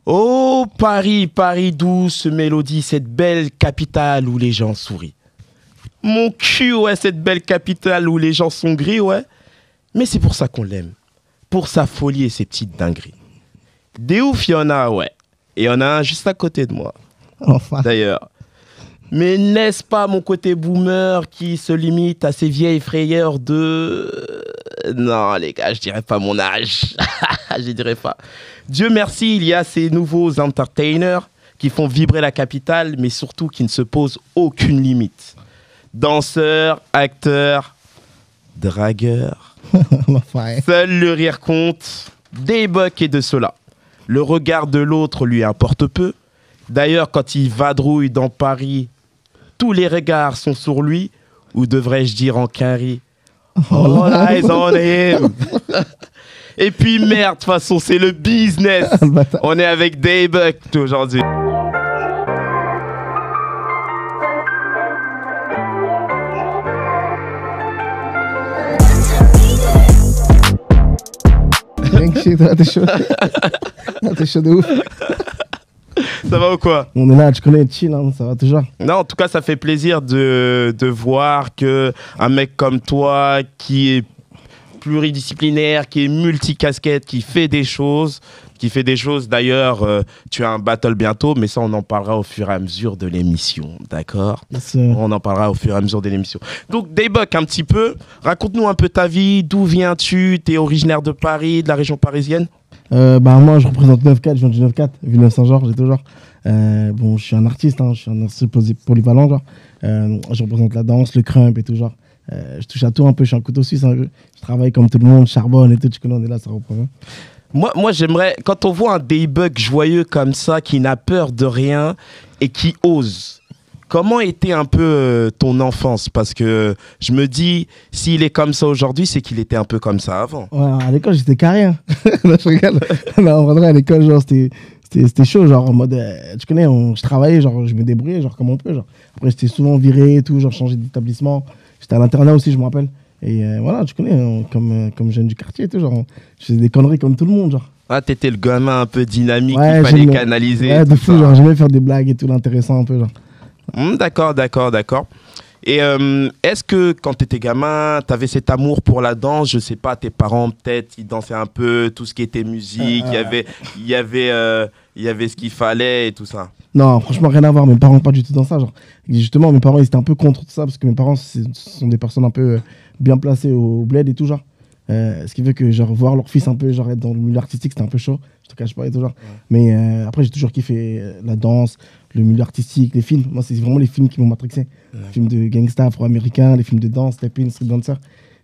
Oh Paris, Paris douce mélodie, cette belle capitale où les gens sourient. Mon cul, ouais, cette belle capitale où les gens sont gris, ouais. Mais c'est pour ça qu'on l'aime. Pour sa folie et ses petites dingueries. Des ouf, il y en a, ouais. Et il y en a un juste à côté de moi. Enfin. D'ailleurs. Mais n'est-ce pas mon côté boomer qui se limite à ces vieilles frayeurs de... Non, les gars, je dirais pas mon âge. Je dirais pas. Dieu merci, il y a ces nouveaux entertainers qui font vibrer la capitale, mais surtout qui ne se posent aucune limite. Danseurs, acteurs, dragueurs. Enfin, Seul le rire compte. Des bucks et de cela. Le regard de l'autre lui importe peu. D'ailleurs, quand il vadrouille dans Paris, tous les regards sont sur lui, ou devrais-je dire en quinri. All eyes on him. Et puis merde, de toute façon, c'est le business. On est avec Daybuck aujourd'hui. rien que shit, t'es chaud. T'es chaud de ouf. Ça va ou quoi? On est là, tu connais, chill, hein, ça va toujours. Non, en tout cas, ça fait plaisir de voir que un mec comme toi, qui est pluridisciplinaire, qui est multicasquette, qui fait des choses. D'ailleurs, tu as un battle bientôt, mais ça, on en parlera au fur et à mesure de l'émission, d'accord? Yes, On en parlera au fur et à mesure de l'émission. Donc, Daybuck, un petit peu, raconte-nous un peu ta vie, d'où viens-tu? T'es originaire de Paris, de la région parisienne? Moi, je représente 9-4, je viens du 9-4, Villeneuve-Saint-Georges et tout genre. Bon, je suis un artiste, hein, je suis un artiste polyvalent, genre. Je représente la danse, le crump et tout genre. Je touche à tout un peu, je suis un couteau suisse un peu. Je travaille comme tout le monde, je charbonne et tout, tu connais, on est là, ça reprend. Hein. Moi, j'aimerais, quand on voit un Daybuck joyeux comme ça, qui n'a peur de rien et qui ose, comment était un peu ton enfance? Parce que je me dis, s'il est comme ça aujourd'hui, c'est qu'il était un peu comme ça avant. Ouais, à l'école, j'étais carré. Hein. Là, je rigole. Non, en vrai, à l'école, genre, c'était chaud, genre, en mode, tu connais, je travaillais, genre, je me débrouillais, genre, comme on peut, genre. Après, j'étais souvent viré et tout, genre, changé d'établissement. J'étais à l'internat aussi, je me rappelle. Et voilà, tu connais, comme jeune du quartier et tout, genre, je faisais des conneries comme tout le monde, genre. Ah, t'étais le gamin un peu dynamique, Ouais, qu'il fallait canaliser. Ouais, de fou, genre, j'aimais faire des blagues et tout, l'intéressant un peu, genre. D'accord. Et est-ce que quand tu étais gamin, tu avais cet amour pour la danse? Je sais pas, tes parents peut-être, ils dansaient un peu, tout ce qui était musique, il y avait ce qu'il fallait et tout ça. Non, franchement, rien à voir. Mes parents, pas du tout dans ça. Genre. Justement, mes parents, ils étaient un peu contre tout ça parce que mes parents, ce sont des personnes un peu bien placées au bled et tout, genre. Ce qui fait que, genre, voir leur fils un peu, genre, être dans le milieu artistique, c'était un peu chaud. Je te cache pas et tout, genre. Ouais. Mais après, j'ai toujours kiffé la danse, le milieu artistique, les films. Moi, c'est vraiment les films qui m'ont matrixé. Ouais. Les films de gangsta afro-américains, les films de danse, Step In, Street Dancer.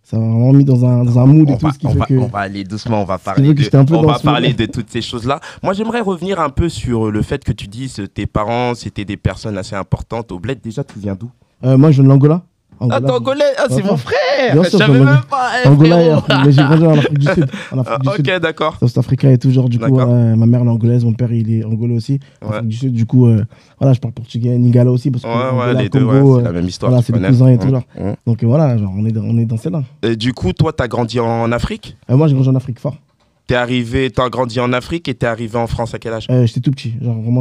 Ça m'a vraiment mis dans un mood et tout. On va aller doucement, on va parler de toutes ces choses-là. Moi, j'aimerais revenir un peu sur le fait que tu dises tes parents, c'était des personnes assez importantes au bled. Déjà, tu viens d'où? Moi, je viens de l'Angola. Ah, t'es angolais? Ah, c'est mon frère! Bien sûr, je savais même pas. Angola, mais j'ai grandi en Afrique du Sud. Ok, d'accord. South Africa et tout, genre, du coup, ma mère elle est angolaise, mon père il est angolais aussi. Ouais. Afrique du Sud, du coup, voilà, je parle portugais, Nigala aussi, parce que Angola, les Congo, deux, c'est la même histoire. Voilà, c'est des cousins et tout, genre. Donc voilà, genre, on est dans celle-là. Et du coup, toi, t'as grandi en Afrique? Moi, j'ai grandi en Afrique fort. T'as grandi en Afrique et t'es arrivé en France à quel âge? J'étais tout petit, genre vraiment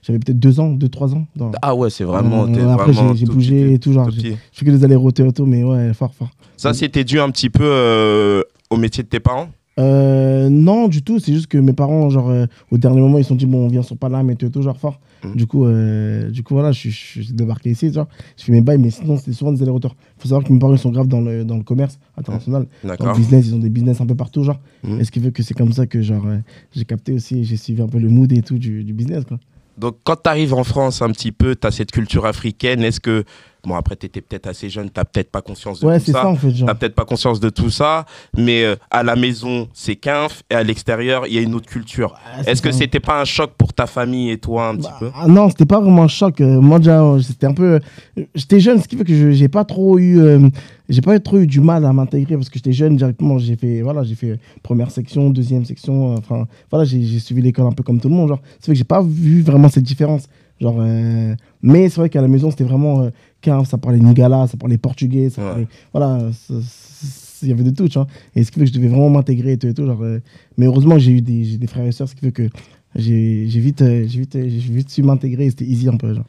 j'avais peut-être 2 ans, 2-3 ans. Dans... Ah ouais, c'est vraiment. Après j'ai bougé et tout, genre j'ai fait que des allers-retours et tout, mais ouais, fort. Ça, c'était dû un petit peu au métier de tes parents? Non, du tout, c'est juste que mes parents, genre au dernier moment, ils se sont dit, bon, on vient sur Paname et tout, genre fort. Du coup, voilà, je suis débarqué ici, genre, je fais mes bails, mais sinon, c'était souvent des allers-retours. Il faut savoir que mes parents, ils sont graves dans le commerce international. Dans le business, ils ont des business un peu partout, genre. Et ce qui fait que c'est comme ça que, genre, j'ai capté aussi, j'ai suivi un peu le mood et tout du business, quoi. Donc, quand tu arrives en France un petit peu, tu as cette culture africaine, est-ce que... Bon, après, tu étais peut-être assez jeune, tu n'as peut-être pas conscience de tout ça. Ouais, c'est ça, en fait, genre. Tu n'as peut-être pas conscience de tout ça, mais à la maison, c'est quinf, et à l'extérieur, il y a une autre culture. Ouais, est-ce que c'était pas un choc pour ta famille et toi, un petit peu? Non, c'était pas vraiment un choc. Moi, déjà, c'était un peu... J'étais jeune, ce qui fait que j'ai pas trop eu du mal à m'intégrer, parce que j'étais jeune, directement, j'ai fait première section, deuxième section, enfin, voilà, j'ai suivi l'école un peu comme tout le monde, genre. Ça fait que j'ai pas vu vraiment cette différence. Genre, mais c'est vrai qu'à la maison, c'était vraiment... ça parlait Nigala, ça parlait portugais, ça parlait, voilà, il y avait de tout, tu vois. Et ce qui fait que je devais vraiment m'intégrer et tout, genre, mais heureusement, j'ai eu des frères et sœurs, ce qui fait que j'ai vite su m'intégrer et c'était easy un peu. Genre.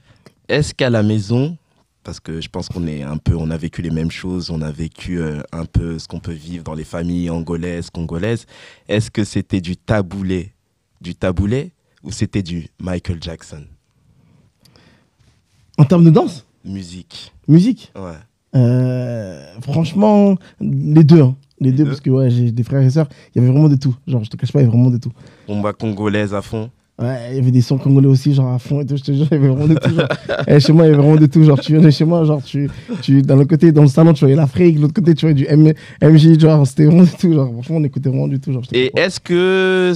Est-ce qu'à la maison, parce que je pense on a vécu les mêmes choses, on a vécu un peu ce qu'on peut vivre dans les familles angolaises, congolaises, est-ce que c'était du taboulé ou c'était du Michael Jackson? En termes de danse? Musique. Ouais. Franchement, les deux. Hein. Les deux, parce que ouais, j'ai des frères et sœurs, il y avait vraiment de tout. Genre, je te cache pas, il y avait vraiment de tout. Combat congolaise à fond. Ouais, il y avait des sons congolais aussi, genre à fond et tout, je te jure, il y avait vraiment de tout. Genre. Et chez moi, il y avait vraiment de tout. Genre, tu venais chez moi, genre, dans le côté, dans le salon, tu voyais l'Afrique, de l'autre côté, tu voyais du MJ, genre, c'était vraiment de tout. Genre, franchement, on écoutait vraiment du tout. Genre, et est-ce que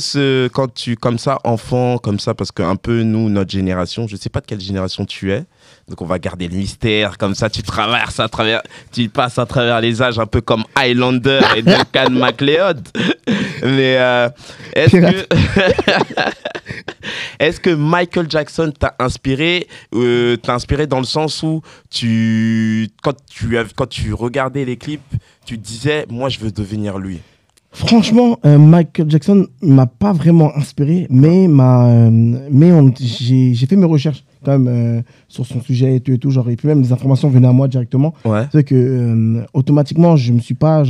quand tu, comme ça, enfant, comme ça, parce qu'un peu, nous, notre génération, je sais pas de quelle génération tu es, donc on va garder le mystère, comme ça, tu passes à travers les âges, un peu comme Highlander et Duncan MacLeod. Mais est-ce que Michael Jackson t'a inspiré dans le sens où quand tu regardais les clips, tu te disais, moi je veux devenir lui? Franchement, Michael Jackson m'a pas vraiment inspiré, mais j'ai fait mes recherches quand même sur son sujet et tout, genre, et puis même les informations venaient à moi directement. Ouais. C'est que automatiquement, je me suis pas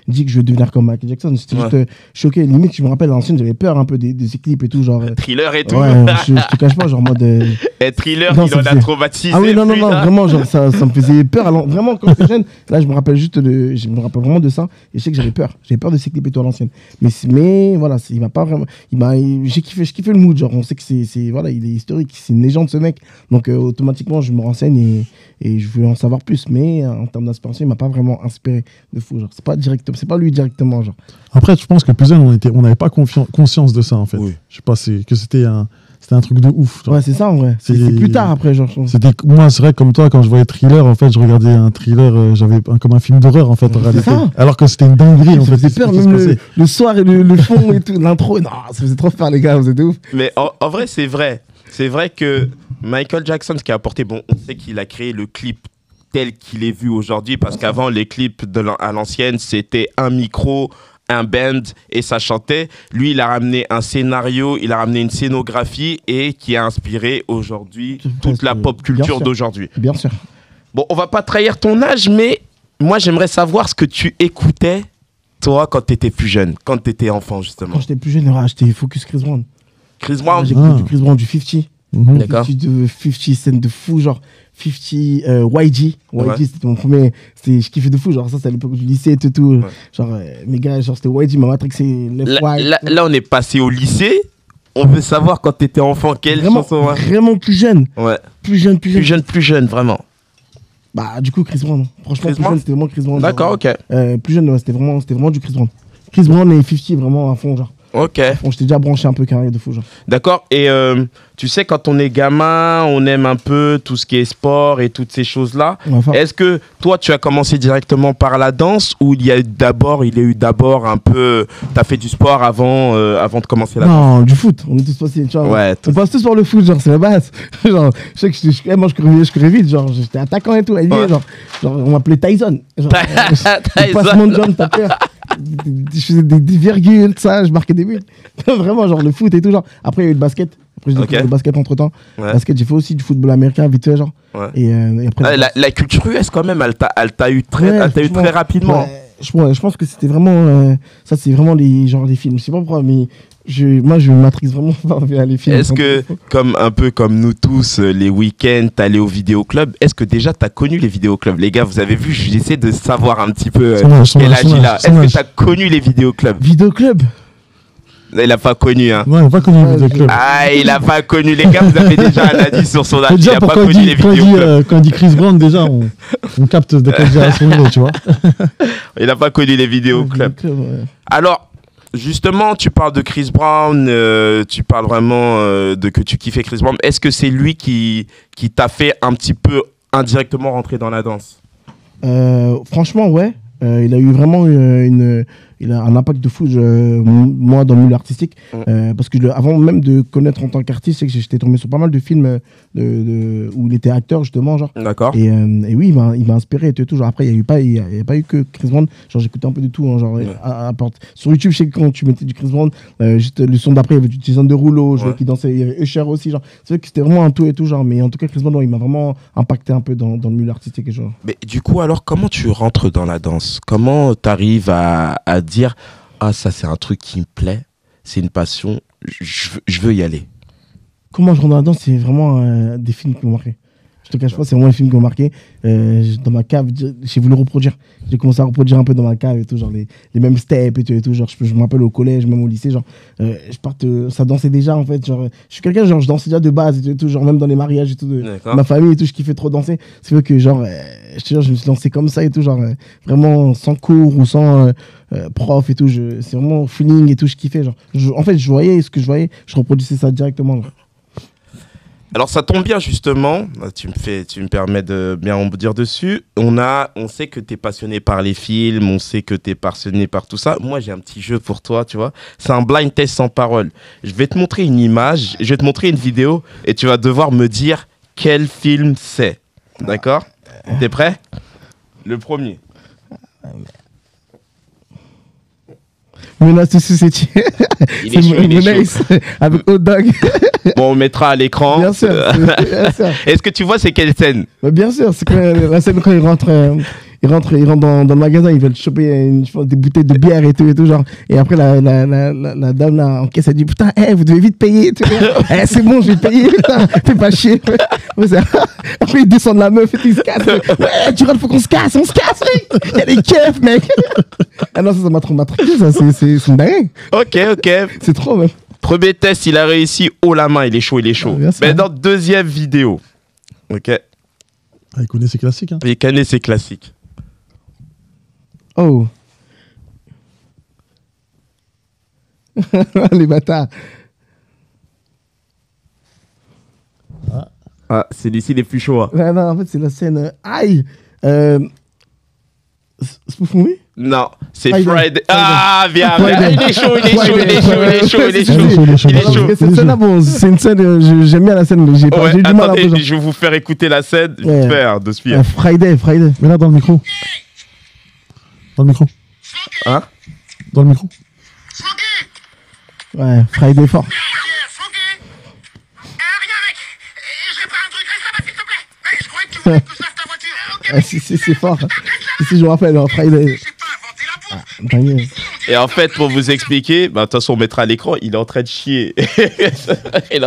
dit que je veux devenir comme Michael Jackson. J'étais juste choqué. Limite, je me rappelle à l'ancienne, j'avais peur un peu des clips et tout, genre. Thriller et tout. Ouais, je te cache pas, genre mode. Et Thriller, non, il en a traumatisé. Ah oui, non, vraiment, genre, ça me faisait peur. Alors, vraiment, quand j'étais jeune, là, je me rappelle vraiment de ça. Et je sais que j'avais peur. J'avais peur de ces clips et tout à l'ancienne. Mais voilà, il m'a pas vraiment. J'ai kiffé le mood, genre, on sait que voilà, il est historique, c'est une légende ce mec. Donc, automatiquement, je me renseigne et je veux en savoir plus. Mais en termes d'inspiration, il m'a pas vraiment inspiré de fou. Genre, c'est pas lui directement, genre. Après, je pense que plus jeune, on n'avait pas conscience de ça, en fait. Oui. Je sais pas, que c'était un truc de ouf. Genre. Ouais, c'est ça en vrai. C'est plus tard après, genre. Moi, c'est vrai, comme toi, quand je voyais Thriller, en fait, je regardais un thriller, j'avais comme un film d'horreur, en fait, en réalité. Ça. Alors que c'était une dinguerie, en fait. Ça faisait peur, même le soir et le fond et tout, l'intro. Non, ça faisait trop peur, les gars, vous êtes ouf. Mais en vrai, c'est vrai. C'est vrai que Michael Jackson, ce qui a apporté, bon, on sait qu'il a créé le clip tel qu'il est vu aujourd'hui, parce qu'avant, les clips à l'ancienne, c'était un micro, un band et ça chantait. Lui, il a ramené un scénario, il a ramené une scénographie et qui a inspiré aujourd'hui toute la pop culture d'aujourd'hui. Bien sûr. Bon, on va pas trahir ton âge, mais moi, j'aimerais savoir ce que tu écoutais, toi, quand tu étais plus jeune, quand tu étais enfant, justement. Quand j'étais plus jeune, j'étais focus Chris Brown. Chris Brown? J'écoutais du Chris Brown, du 50. D'accord. 50 scène de fou, genre 50 YG. YG, c'était mon premier. Je kiffais de fou, genre ça, c'est à l'époque du lycée et tout. Ouais. Genre, mes gars, genre c'était YG, ma matrixé. Là, on est passé au lycée. On veut savoir quand t'étais enfant, quelle chanson? Vraiment plus jeune. Ouais. Plus jeune, vraiment. Bah, du coup, Chris Brown. Franchement, plus jeune, c'était vraiment Chris Brown. D'accord, ok. Plus jeune, ouais, c'était vraiment du Chris Brown. Chris Brown et 50 vraiment à fond, genre. Ok. Bon, je t'ai déjà branché un peu carré de fou, genre. D'accord. Et tu sais, quand on est gamin, on aime un peu tout ce qui est sport et toutes ces choses-là. Est-ce que toi, tu as commencé directement par la danse ou il y a eu d'abord un peu... T'as fait du sport avant de commencer la danse? Non, du foot. On est tous passés, tu vois. Ouais. On passe tous par le foot, genre, c'est la base. Genre, je sais que moi, je courais vite, genre, j'étais attaquant et tout. Ouais. Genre, on m'appelait Tyson. Genre, je passe mon jump, t'as peur. Je faisais des virgules, ça, je marquais des buts. Vraiment, genre le foot et tout. Genre. Après, il y a eu le basket. Après, j'ai découvert le basket entre temps. Ouais. Basket, j'ai fait aussi du football américain, vite fait, genre. Ouais. Et après, la culture US, quand même, elle t'a eu très rapidement. Ouais, je pense que c'était vraiment. Ça, c'est vraiment les films. Je sais pas pourquoi, mais moi, je matrice vraiment vers les films. Est-ce que, un peu comme nous tous, les week-ends, t'allais au vidéoclub, est-ce que déjà t'as connu les vidéoclubs? Les gars, vous avez vu, j'essaie de savoir un petit peu quel âge il a. Est-ce que t'as connu les vidéoclubs? Vidéoclub? Il a pas connu, hein. Ouais, il a pas connu les vidéoclubs. Ah, il a pas connu. Les gars, vous avez déjà un indice sur son âge. Il a pas connu les vidéoclubs. Quand il dit Chris Brown, déjà, on capte de quelle génération il est, tu vois. Il a pas connu les vidéoclubs. Ouais. Alors, justement, tu parles de Chris Brown, tu parles vraiment de que tu kiffais Chris Brown. Est-ce que c'est lui qui t'a fait un petit peu indirectement rentrer dans la danse? Franchement, ouais. Il a eu vraiment une il a un impact de fou, moi, dans le milieu artistique. Parce que avant même de connaître en tant qu'artiste, c'est que j'étais tombé sur pas mal de films où il était acteur, justement. Genre. D'accord. Et oui, il m'a inspiré et tout. Genre, après, il n'y a pas eu que Chris Brown. Genre, j'écoutais un peu de tout. Hein, genre, sur YouTube, je sais que quand tu mettais du Chris Brown, juste le son d'après, il y avait du Jason Derulo, qui dansait, il y avait Usher aussi. Genre. C'est vrai que c'était vraiment un tout et tout. Genre, mais en tout cas, Chris Brown, il m'a vraiment impacté un peu dans le milieu artistique. Et genre. Mais du coup, alors, comment tu rentres dans la danse? Comment tu arrives à dire ah, ça, c'est un truc qui me plaît, c'est une passion, je veux y aller? Comment je rentre dans la danse? C'est vraiment des films qui m'ont marqué. Je te cache pas, c'est vraiment les films qui m'ont marqué. Dans ma cave, j'ai voulu reproduire. J'ai commencé à reproduire un peu dans ma cave et tout, genre les mêmes steps et tout. Genre, je me rappelle au collège, même au lycée, genre, ça dansait déjà en fait. Genre, je suis quelqu'un, genre, je dansais déjà de base et tout, genre, même dans les mariages et tout, de ma famille et tout, je kiffais trop danser. C'est vrai que, genre, je te jure, je me suis lancé comme ça et tout, genre, vraiment sans cours ou sans prof et tout. C'est vraiment feeling et tout, je kiffais. Genre, en fait, je voyais ce que je voyais, je reproduisais ça directement. Genre. Alors ça tombe bien justement, tu me permets de bien en dire dessus. On sait que tu es passionné par les films, on sait que tu es passionné par tout ça. Moi j'ai un petit jeu pour toi, tu vois. C'est un blind test sans parole. Je vais te montrer une image, je vais te montrer une vidéo et tu vas devoir me dire quel film c'est. D'accord? T'es prêt? Le premier. Menace de Society. Il est chaud. Avec Hot Dog. Bon, on mettra à l'écran. Bien sûr. Est-ce que tu vois c'est quelle scène? Bien sûr, c'est la scène quand il rentre dans le magasin, ils veulent choper des bouteilles de bière et tout genre. Et après la dame là en caisse, elle dit putain, vous devez vite payer. C'est bon, je vais payer, putain, fais pas chier. Après ils descendent la meuf et ils se cassent. Ouais, tu rentres, faut qu'on se casse, il y a des keufs, mec. Ah non, ça m'a trop matraqué, ça, c'est une dingue. Ok. C'est trop, même. Premier test, il a réussi haut la main, il est chaud. Maintenant, deuxième vidéo. Ok. Ah, il connaît ses classiques. Hein. Il connaît ses classiques. Oh. Les bâtards. Ah, celui-ci, il est plus chaud. Hein. Non, en fait, c'est la scène. Aïe. Spoof Movie? Non, c'est Friday. Ah, bien. Friday. Il est chaud. Cette scène-là, bon, c'est une scène, j'aime bien la scène, mais j'ai eu du mal à attendez, je vais vous faire écouter la scène. Je vais faire de suite. Friday. Mais là, dans le micro. Hein? Dans le micro. Ouais, Friday fort. C'est fort. Si je me rappelle, Friday. Et en fait, pour vous expliquer, de toute façon, on mettra à l'écran, il est en train de chier. Il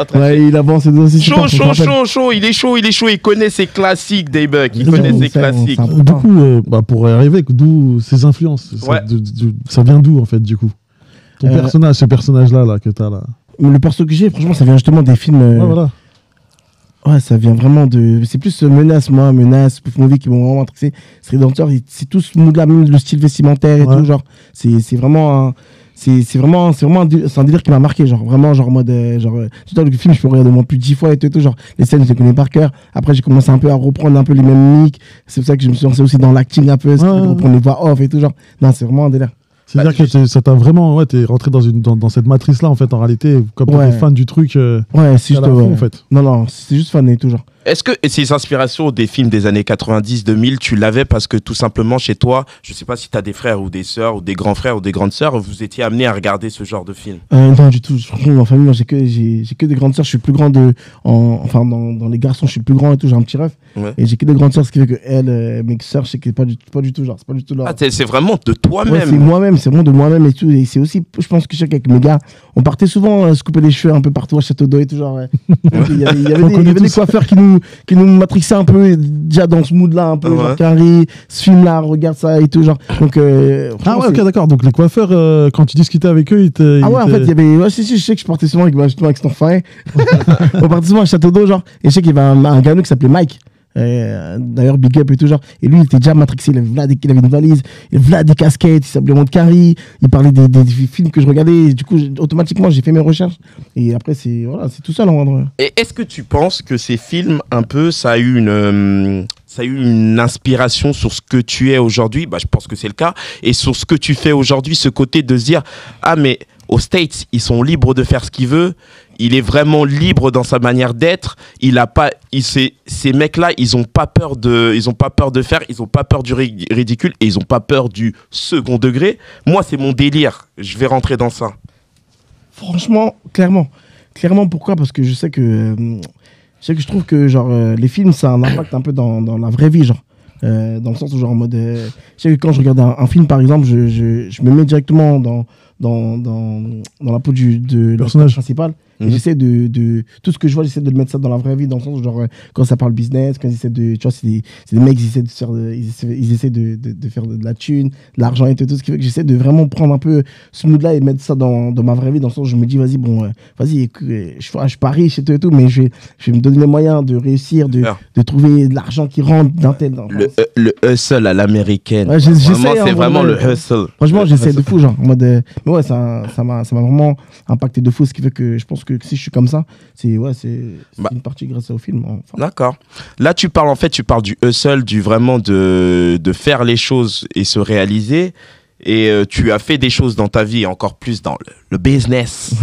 avance aussi. Chaud, il est chaud. Il connaît ses classiques, Daybuck. Il connaît ses classiques. Du coup, pour y arriver, d'où ses influences? Ça vient d'où, en fait, du coup? Ce personnage-là que t'as là. Le perso que j'ai, franchement, ça vient justement des films. Ouais, voilà. Ouais, ça vient vraiment de. C'est plus Menace, Spoof Movie qui m'ont vraiment intéressé. Redemptor, c'est tout ce mood-là, même le style vestimentaire et tout. Genre, c'est vraiment. C'est un délire qui m'a marqué. Genre, vraiment, genre, en mode. Tout le film, je peux regarder au moins plus de 10 fois et tout. Genre, les scènes, je les connais par cœur. Après, j'ai commencé un peu à reprendre un peu les mêmes mimiques. C'est pour ça que je me suis lancé aussi dans l'acting un peu. Reprendre les voix off et tout. Genre, non, c'est vraiment un délire. C'est-à-dire que ça t'a vraiment. Ouais, t'es rentré dans cette matrice-là, en fait, en réalité, comme t'es fan du truc. Ouais, c'est juste. En fait. Non, c'est juste fan et tout, genre. Est-ce que ces inspirations des films des années 90-2000, tu l'avais parce que tout simplement chez toi, je sais pas si tu as des frères ou des sœurs ou des grands frères ou des grandes sœurs, vous étiez amenés à regarder ce genre de film? Non, du tout. Franchement, dans ma famille, j'ai que des grandes sœurs. Je suis plus grand dans les garçons, je suis plus grand et tout. J'ai un petit ref. Ouais. Et j'ai que des grandes sœurs, ce qui fait que mes sœurs, je sais que pas du tout, genre, c'est pas du tout là. Ah, c'est vraiment de toi-même. Ouais, c'est vraiment de moi-même et tout. Et c'est aussi, je pense que je sais qu'avec mes gars, on partait souvent se couper les cheveux un peu partout à Château d'Eau et tout, genre. Ouais. Il y avait des coiffeurs qui nous matrixaient un peu déjà dans ce mood-là, un peu, genre Carré, ce film-là, regarde ça et tout, genre. Donc, ok, d'accord. Donc les coiffeurs, quand tu discutais avec eux, en fait, il y avait. Ouais, si, je sais que je partais souvent avec son frère. On partait souvent à Château d'Eau, genre. Et je sais qu'il y avait un gars qui s'appelait Mike. D'ailleurs, big up et tout, genre. Et lui, il était déjà matrixé. Il avait une valise, il avait des casquettes, il s'appelait Montcari. Il parlait des films que je regardais. Et du coup, automatiquement, j'ai fait mes recherches. Et après, c'est tout ça, en vrai. Et est-ce que tu penses que ces films, un peu, ça a eu ça a eu une inspiration sur ce que tu es aujourd'hui, bah, je pense que c'est le cas, et sur ce que tu fais aujourd'hui, ce côté de se dire, ah mais aux States, ils sont libres de faire ce qu'ils veulent, il est vraiment libre dans sa manière d'être, ces mecs-là, ils ont pas peur de faire, ils ont pas peur du ridicule, et ils ont pas peur du second degré. Moi, c'est mon délire, je vais rentrer dans ça. Franchement, clairement, pourquoi? Parce que je sais que je trouve que genre les films, ça a un impact un peu dans la vraie vie, genre. Dans le sens où genre en mode je sais que quand je regarde un film par exemple, je me mets directement dans la peau de personnage principal. Et j'essaie de tout ce que je vois, j'essaie de le mettre ça dans la vraie vie, dans le sens où genre quand ça parle business, quand ils essaient de, tu vois, c'est des mecs, ils essaient de faire de la thune, de l'argent et tout, ce qui fait que j'essaie de vraiment prendre un peu ce mood là et mettre ça dans ma vraie vie, dans le sens où je me dis vas-y, bon, vas-y, je suis pas riche et tout, mais je vais me donner les moyens de réussir, de trouver de l'argent qui rentre d'un tel. Le hustle à l'américaine. Ouais, c'est vraiment le hustle. Franchement, j'essaie de fou, genre en mode mais ouais, ça m'a vraiment impacté de fou, ce qui fait que je pense que si je suis comme ça, c'est une partie grâce au film. Enfin. D'accord. Là, tu parles du hustle, du vraiment de faire les choses et se réaliser. Et tu as fait des choses dans ta vie, encore plus dans le business.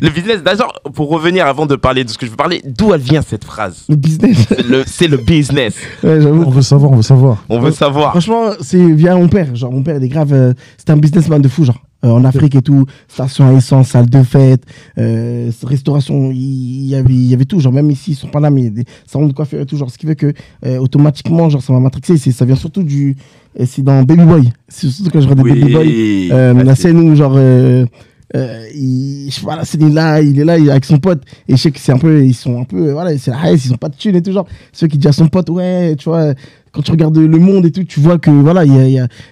Le business, d'ailleurs, pour revenir avant de parler de ce que je veux parler, d'où elle vient cette phrase? Le business. C'est le business. Ouais, on veut savoir. On veut savoir. Franchement, c'est via mon père. Genre, mon père, il est grave. C'était un businessman de fou, genre. En Afrique et tout, station à essence, salle de fête, restauration, il y avait tout, genre même ici sur Paname, il y a des salons de coiffure et tout, genre ce qui fait que automatiquement, genre ça m'a matrixé, ça vient surtout c'est dans Baby Boy, c'est surtout quand je regarde Baby Boy, la scène où genre je sais pas, la scène il est là avec son pote, et je sais que ils sont un peu, voilà, c'est la haine, ils ont pas de thunes et tout, genre, ceux qui disent à son pote, ouais, tu vois, quand tu regardes le monde et tout, tu vois que voilà,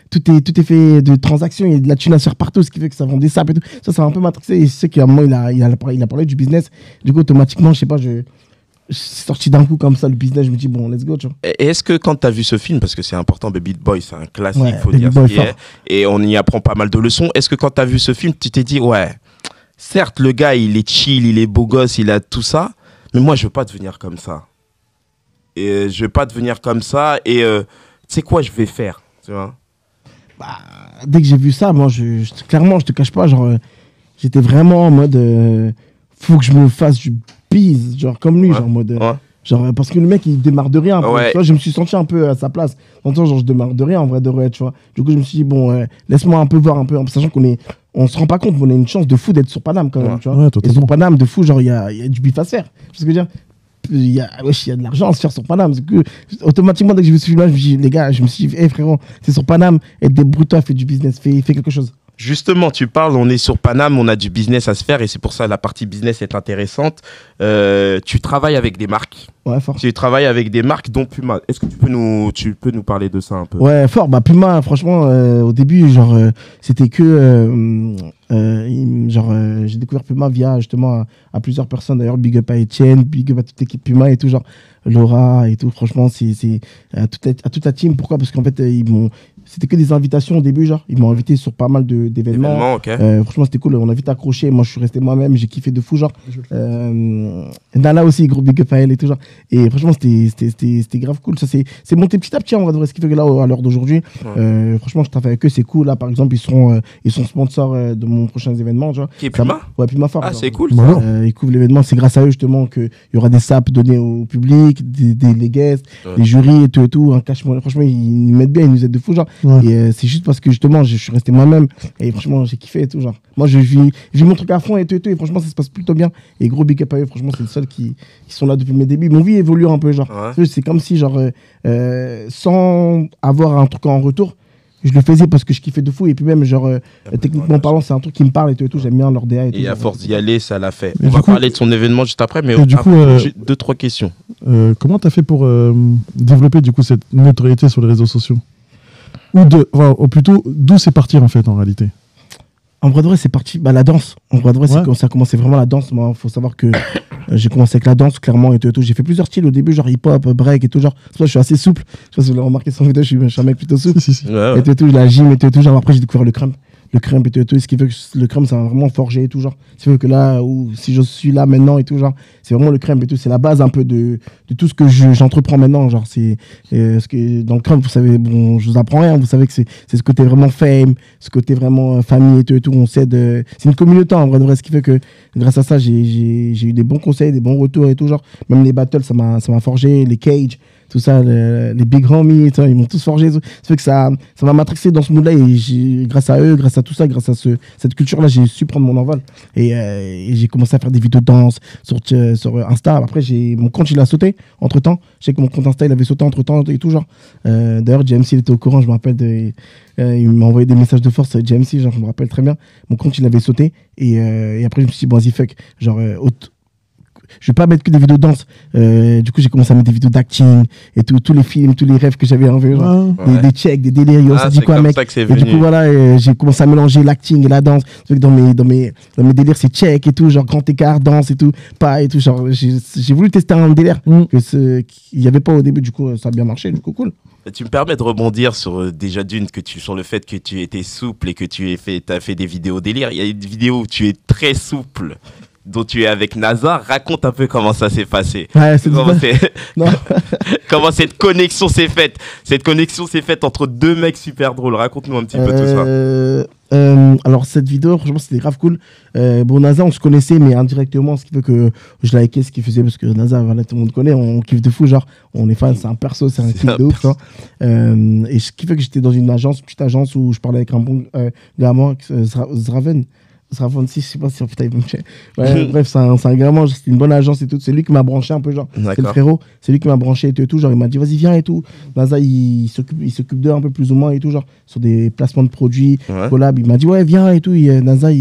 tout est fait de transactions, il y a de la thune à se faire partout, ce qui fait que ça vend des sapes et tout. Ça m'a un peu matrixé. Et je sais qu'à un moment, il a parlé du business. Du coup, automatiquement, je sais pas, je suis sorti d'un coup comme ça, le business. Je me dis, bon, let's go, tu vois. Et est-ce que quand tu as vu ce film, parce que c'est important, Baby Boy, c'est un classique, ouais, faut Baby dire Boy ce qui est, et on y apprend pas mal de leçons. Est-ce que quand tu as vu ce film, tu t'es dit, ouais, certes, le gars, il est chill, il est beau gosse, il a tout ça, mais moi, je veux pas devenir comme ça. Et je vais pas devenir comme ça, et tu sais quoi, je vais faire, tu vois. Bah, dès que j'ai vu ça, moi, clairement, je te cache pas, genre, j'étais vraiment en mode, faut que je me fasse du bise, genre, comme lui, ouais. genre, en mode, ouais. genre, parce que le mec, il démarre de rien, ouais. Tu vois, je me suis senti un peu à sa place, en temps, genre, je démarre de rien, en vrai, tu vois. Du coup, je me suis dit, bon, laisse-moi un peu voir, en sachant on se rend pas compte, mais on a une chance de fou d'être sur Paname, quand même, ouais. tu vois. Ouais, et sur Paname, de fou, genre, il y a du bif à se faire, tu vois ce que je veux dire. Il y a de l'argent à se faire sur Paname. Automatiquement, dès que j'ai vu ce film-là, je me suis dit, les gars, hey, frérot, c'est sur Paname, être des brutaux, fais du business, fais quelque chose. Justement, tu parles, on est sur Paname, on a du business à se faire et c'est pour ça que la partie business est intéressante. Tu travailles avec des marques. Ouais, fort. Tu travailles avec des marques dont Puma. Est-ce que tu peux nous parler de ça un peu? Ouais, fort. Bah, Puma, franchement, au début, genre, c'était que. J'ai découvert Puma via justement à plusieurs personnes. D'ailleurs, big up à Etienne, big up à toute l'équipe Puma et tout, genre Laura et tout. Franchement, c'est à toute la team. Pourquoi? Parce qu'en fait, c'était que des invitations au début, genre. Ils m'ont invité sur pas mal d'événements. Okay. Franchement, c'était cool. On a vite accroché. Moi, je suis resté moi-même. J'ai kiffé de fou, genre. Nala aussi, gros big up à elle et tout, genre. Et franchement, c'était grave cool. Ça, c'est monté petit à petit, en vrai. Ce qui fait que là, à l'heure d'aujourd'hui, franchement, je travaille avec eux. C'est cool. Là, par exemple, ils sont sponsors de mon prochain événement, tu vois. Qui est Puma? Ouais, Puma fort. Ah, genre. c'est cool. Ils couvrent l'événement. C'est grâce à eux, justement, qu'il y aura des sapes donnés au public, des guests, des jurys et tout. Un cash. Franchement, ils nous mettent bien. Ils nous aident de fou, genre. Ouais. Et c'est juste parce que, justement, je suis resté moi-même. Et franchement, j'ai kiffé et tout, genre. Moi, je vis mon truc à fond et tout. Et franchement, ça se passe plutôt bien. Et gros big up à eux. Franchement, c'est les seuls qui sont là depuis mes débuts. Mon vie évolue un peu, genre. Ouais. C'est comme si, genre, sans avoir un truc en retour, je le faisais parce que je kiffais de fou. Et puis même, genre, techniquement parlant, c'est un truc qui me parle et tout. J'aime bien leur DA et tout. Et à force d'y aller, ça l'a fait. Mais on va parler de son événement juste après, mais du coup, j'ai 2-3 questions. Comment tu as fait pour développer, du coup, cette notoriété sur les réseaux sociaux? Ou plutôt, d'où c'est parti, en fait, en réalité? En vrai de vrai, c'est parti. Bah, la danse. En vrai de vrai, c'est ça a commencé vraiment la danse. Moi, faut savoir que j'ai commencé avec la danse, clairement, et tout. J'ai fait plusieurs styles au début, genre hip-hop, break et tout. Genre, je suis assez souple. Je sais pas si vous l'avez remarqué sur vidéo, je suis un mec plutôt souple. Si. Ouais. Et tout, la gym et tout. Genre, après, j'ai découvert le crump. le crème et tout, ce qui fait que le crème, ça m'a vraiment forgé et tout, genre. Ce qui fait que là, si je suis là maintenant et tout, genre, c'est vraiment le crème et tout, c'est la base un peu de tout ce que j'entreprends maintenant, genre, c'est ce que dans le crème, vous savez, bon, je vous apprends rien, vous savez que c'est ce côté vraiment fame, ce côté vraiment famille et tout, on s'aide, c'est une communauté en vrai, ce qui fait que grâce à ça, j'ai eu des bons conseils, des bons retours et tout, genre, même les battles, ça m'a forgé, les cages, tout ça, les big homies, ils m'ont tous forgé. Ça fait que ça m'a matrixé dans ce mood-là et grâce à eux, grâce à tout ça, grâce à cette culture-là, j'ai su prendre mon envol. Et j'ai commencé à faire des vidéos de danse sur Insta. Après, mon compte, il a sauté entre-temps. Je sais que mon compte Insta, il avait sauté entre-temps et tout, genre. D'ailleurs, JMC, il était au courant, je me rappelle il m'a envoyé des messages de force, JMC, genre, je me rappelle très bien. Mon compte, il avait sauté. Et après, je me suis dit, bon, vas-y, fuck. Genre, je vais pas mettre que des vidéos de danse. Du coup, j'ai commencé à mettre des vidéos d'acting et tous les films, tous les rêves que j'avais envie, des checks, des délires. On s'est dit quoi, mec. Et du coup, voilà, j'ai commencé à mélanger l'acting et la danse. Dans mes délires, c'est check et tout, genre grand écart, danse et tout, pas et tout. Genre, j'ai voulu tester un délire qu'il n'y avait pas au début. Du coup, ça a bien marché. Du coup, cool. Tu me permets de rebondir sur déjà sur le fait que tu étais souple et que as fait des vidéos délire. Il y a une vidéo où tu es très souple, dont tu es avec NASA. Raconte un peu comment ça s'est passé. Ouais, comment cette connexion s'est faite. Cette connexion s'est faite entre deux mecs super drôles. Raconte-nous un petit peu tout ça. Alors cette vidéo, franchement, c'était grave cool. Bon, NASA, on se connaissait, mais indirectement, ce qui fait que je likais ce qu'il faisait, parce que NASA, voilà, tout le monde connaît, on kiffe de fou, genre, on est fan, c'est un perso, c'est un kiff de ouf, genre. Et ce qui fait que j'étais dans une petite agence où je parlais avec un bon gars à moi, Zraven. Je sais pas si putain, il peut me tuer. Ouais, bref, c'est un gamin, c'était une bonne agence et tout. C'est lui qui m'a branché un peu, genre. C'est le frérot. C'est lui qui m'a branché et tout. Genre, il m'a dit, vas-y, viens et tout. NASA, il s'occupe d'eux un peu plus ou moins et tout, genre, sur des placements de produits, collab. Il m'a dit, ouais, viens et tout. NASA,